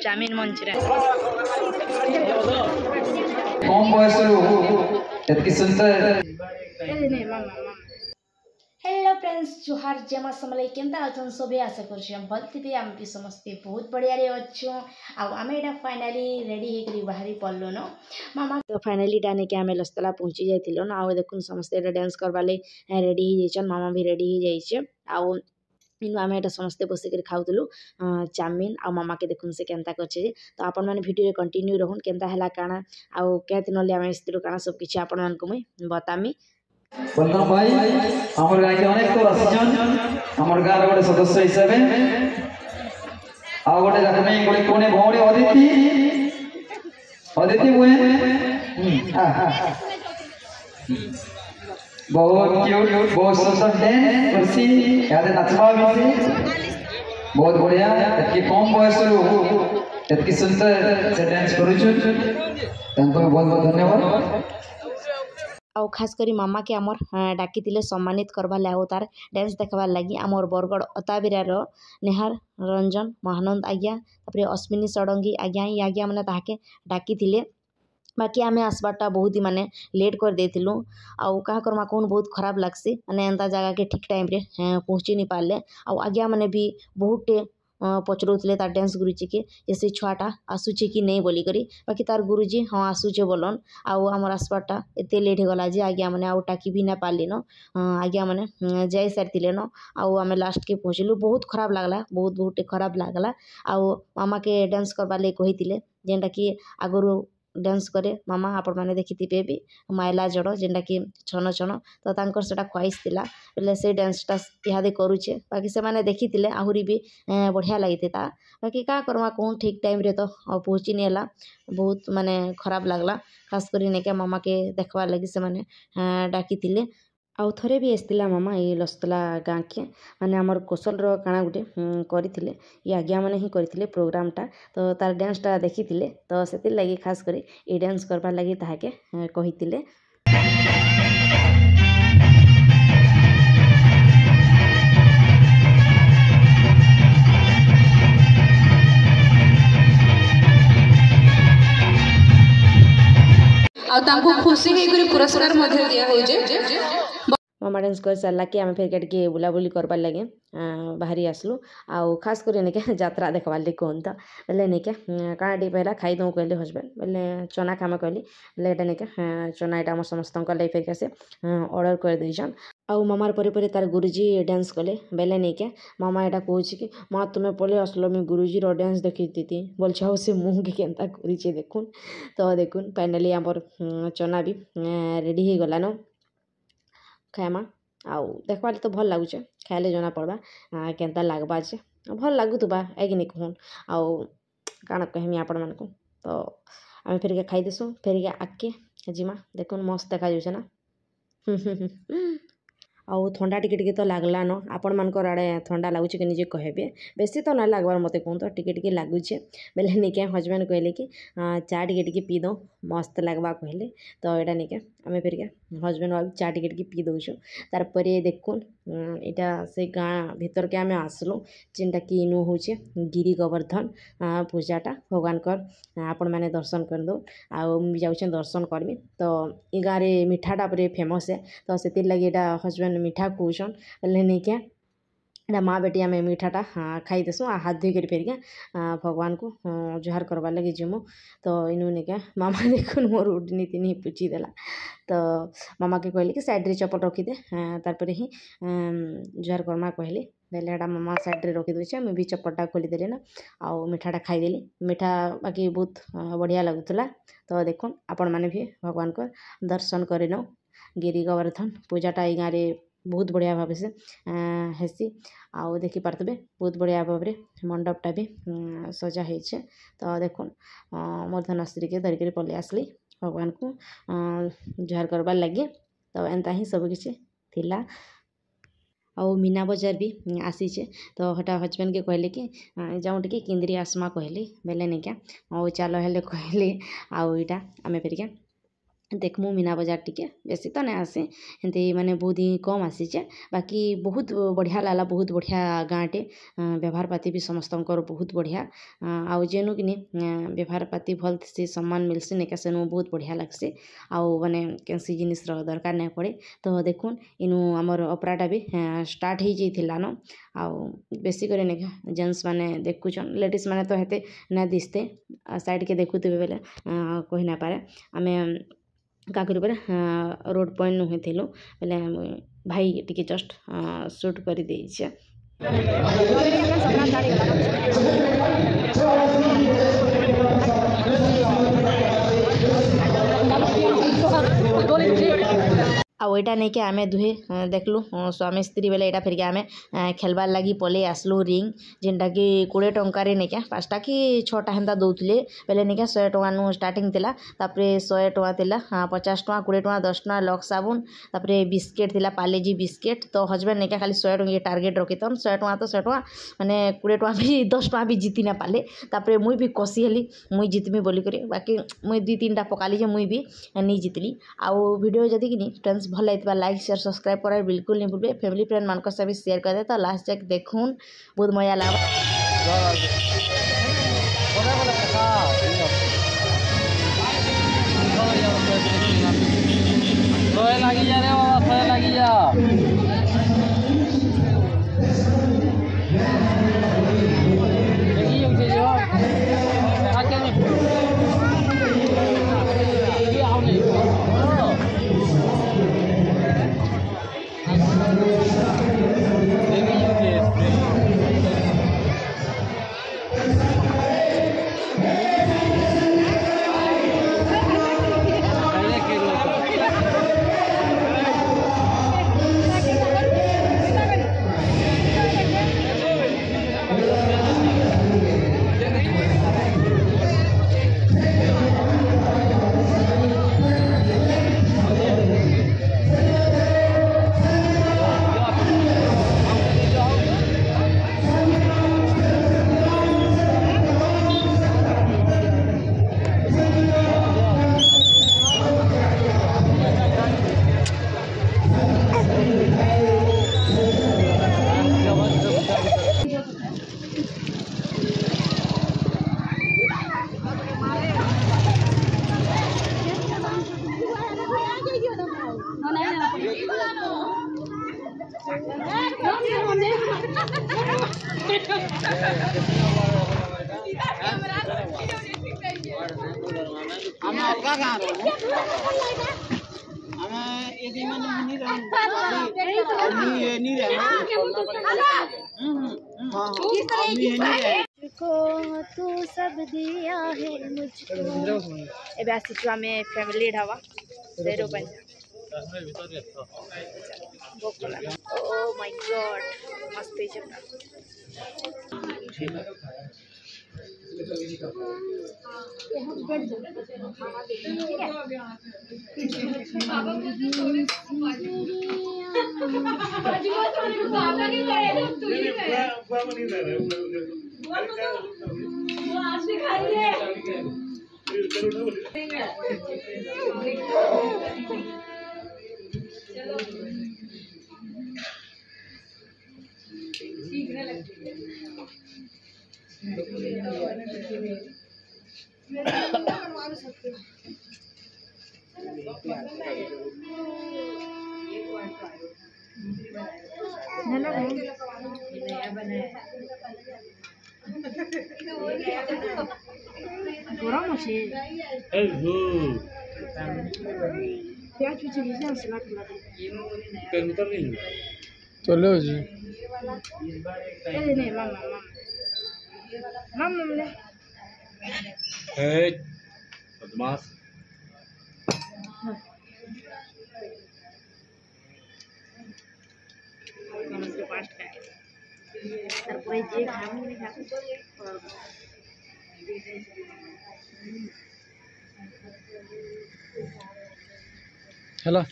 चामिन मंचरे कम बयस एतकी सुंदर hello friends जुहार जमा समले केंता अछन सबे आशा करछी हम भल थिबे हम भी समस्ते बहुत बढ़िया रे अच्छो आ आमे एटा फाइनली रेडी हे करी बाहरी पड़लो न मामा तो फाइनली डाने के आमे लस्तला पहुंची जाइतिलो न आ देखुन समस्ते एटा डांस करबाले रेडी हे जाइछन मामा भी रेडी हे जाइछे आ इनु आमे एटा समस्ते बसी कर खाउतलु चाउमीन आ मामा के देखुन से केंता करछे तो आपण माने वीडियो रे कंटिन्यू रहन केंता हला काना आ केते नले आमे इस्तिरो काना सब किछि आपण मान को मैं बतामी बलराम भाई हमर गाय के अनेक तो रसिजन हमर गार गोटे सदस्य हिसाबे आ गोटे जखमे गोटे कोने भौरे अदिति हुए बहुत क्यूट बहुत सुंदर डांस करसी यादे नचबा भी बहुत बढ़िया एतकी कम बयस एतकी सुंदर से डांस करूछु तनको बहुत बहुत धन्यवाद आउ खास करी मामा के आमर डाकी सम्मानित करवा लागो तार डांस देखबार लगी आमर बरगढ़ अताबिरार नेहार रंजन महानंद आज्ञा तापर अश्विनी षडंगी आज्ञा ये आज्ञा मैंने ताके डाकी बाकी आमे आसबाटा बहुत ही माने लेट कर देथिलु आउ कहा करमा कौन बहुत खराब लागसी माने एंता जगह के ठीक टाइम रे पहुँची नहीं पारले आउ आज्ञा मैंने भी बहुत पचरौले तार डांस गुरुजी के जैसे छुआटा आसूचे कि नहीं बोली करी बाकी तार गुरुजी हाँ आसूचे बोलन आउ आमर आसबाटा एते लेट हो गला जे आज्ञा मैंने आउ टाकी भी ना पारली न आज्ञा मैंने जाई सारी न आउ आमे लास्ट के पहुँचलु बहुत खराब लागला बहुत खराब लागला आउ मामा के डांस करवा ले कही जेनटा कि आगुरु डांस करे मामा आपण मैंने देखी भी माइला जड़ जेनटा कि छन छन तो तांकर सेटा ख्वाइश थिला बोले से डांसटा इहादे करूचे बाकी से माने देखी आहुरी भी बढ़िया लगी था बाकी का करमा कौन ठीक टाइम रे तो पहुँची नहीं है बहुत माने खराब लगला खास कर नहीं मामा के देखबार लगी से माने डाकी आउ थरे भी आसला मामा ये लस्तला गाँ के माने आमर कौशल काना गुटे करथिले ये आज्ञा माने ही करथिले प्रोग्रामटा तो तार डांसटा देखी तो से लगी खास कर ये डांस करबार लगी ताके कहिथिले आ तांको खुशी हे करी पुरस्कार मध्ये दिया हो जे मामा डांस कर सारा कि आम फिर टे बुलाबुली करबार लगे बाहरी आसलु आउ खास कर नहीं जात्रा देखबार लगे कहन तो बोले नहीं क्या टी पहला खाईदे कहले हजबैंड बोले चना खाम कहली बोले यहाँ नहीं चना यहाँ आम समस्त फिर से ऑर्डर कर देछन आउ मामार परे तार गुरुजी डांस कले बेले नहीं क्या मामा यहाँ कहूँ कि माँ तुम्हें पले आसल मुझे गुरुजी डांस देखी थी बोल छाओ से मुँह के केन्ता करे देखुन तो देखुन फाइनाली आमर चना भी रेडी हो गलान खाएमा आउ देखबार तो भल लगुचे खाइले जना पड़वा केन्ता लागबा जे भल लगुवा है कि नहीं कहून आउ काण कहमी आपण मान को तो आम फिर के खाई देसु फिर के आगे जिमा देखुन मस्त देखा जाऊे ना आउ थंडा टिके तो लागला न आपण मानकर आड़े थंडा लगुच कि निजे कहबे बेसी तो ना लागबार मत कहूँ तो टिके लगुचे बेले नहीं क्या हजबैंड कहले कि चा टिके पी दो मस्त लगवा कहले तो यहाँ नहीं क्या आम फिर क्या हजबैंड वाइफ चा टिके पी दौचु तार देखुन यहाँ से गाँ भीतर के आम आसलु जेनटा कि इनु हूँ गिरी गोवर्धन पूजाटा भगवान आपण मैंने दर्शन कर दो आउ जाऊँ दर्शन करमी तो ये गाँव में मिठाटा पूरे फेमस है तो से लगे यहाँ हजबैंड मीठा कौन बोले नहीं क्या एटा माँ बेटी आम मीठाटा खाई देसु हाथ धोई कर फिर भगवान को जुहार करवार लगे जिमु तो इनु नहीं क्या मामा देखुन मोर नीति नहीं पूछी देला तो मामा के कहले कि साइड रे चप्पल रखीदे तार ही जुहार करमा कहले बेले एटा मामा साइड रे रखी दूचे मुझे भी चप्पलटा खोलीदेली ना आउ मीठाटा खाईदेली मीठा बाकी बहुत बढ़िया लगुला तो देखुन आपण मैंने भी भगवान को दर्शन करेन गिरी गोवर्धन पूजाटा ये गाँव बहुत बढ़िया भाव से हेसी आउ देखी पारे बहुत बढ़िया भाव में मंडपटा भी सजा है तो देखुन मोर धनश्री के धरिक पलि आसली भगवान को जुहार करवार लगे तो एंता ही सबकिछि थिला आउ मीना बजार भी आसीचे तो हटा हजबैंड के कहले कि जाऊँ टे किंद्री आसमा कहले बेले नहीं क्या आउ चलो हेले कहले आउ यहाँ आम फिर क्या देखमु मीना बजार टिके बेसी तो नहीं आसे एमती माने बहुत ही कम आसीचे बाकी बहुत बढ़िया लागला बहुत बढ़िया गाँटे व्यवहार पाती भी समस्त बहुत बढ़िया आउ जेनु कि व्यवहार पाती भल से सम्मान मिलसी निका सेनु बहुत बढ़िया लगसी आउ माने कैसी जिनिस दरकार नहीं पड़े तो देखुन इनु आमर अपराटा भी स्टार्ट हो जाइथिलानो आउ बेसी करे निका जेंट्स माने देखुछन लेडीज माने तो हेते ना दिसते साइड के देखुते बेले कहि ना पारे आमे का करू परे रोड पॉइंट नु हेथिलु बेले भाई टिके जस्ट शूट कर देइछे आउ एटा नहीं कि आम दुहे देखलु स्वामी स्त्री बेले यहाँ फिर आम खेलबार लगी पलि आसलु रिंग जेनटा कि 20 टंकार नहीं क्या 5टा कि 6टा हेन्ता दौले बेले नहीं क्या 100 टଙ୍କା नु स्टार्टिंग थिला तापरे 100 टଙ୍କା थिला 50 टଙ୍କା 20 टଙ୍କା 10 टଙ୍କା लक्स साबुन तापरे बिस्केट थिला पालेजी बिस्केट तो हजबैंड नहीं क्या खाली 100 टଙ୍କା टार्गेट रखितन 100 टଙ୍କା तो 100 टଙ୍କା माने 20 टଙ୍କା भी 10 टଙ୍କା भी जीती ना पाले तापरे मुई भी कसी हेली मुई जितमी बोली करी बाकी मुई 2-3टा पकाली जे मुई भी नहीं जितली आउ वीडियो जदि कि फ्रेंड्स भल लगे लाइक शेयर सब्सक्राइब करार बिल्कुल नहीं भूलबे फैमिली फ्रेंड मान से भी शेयर कर दे तो लास्ट तक देखून बहुत मजा को तू सब दिया है मुझको ए आसीचु आमे फैमिली ढाबा सेरो ओ माय गॉड मस्त है चलो जी बदमाश हेलो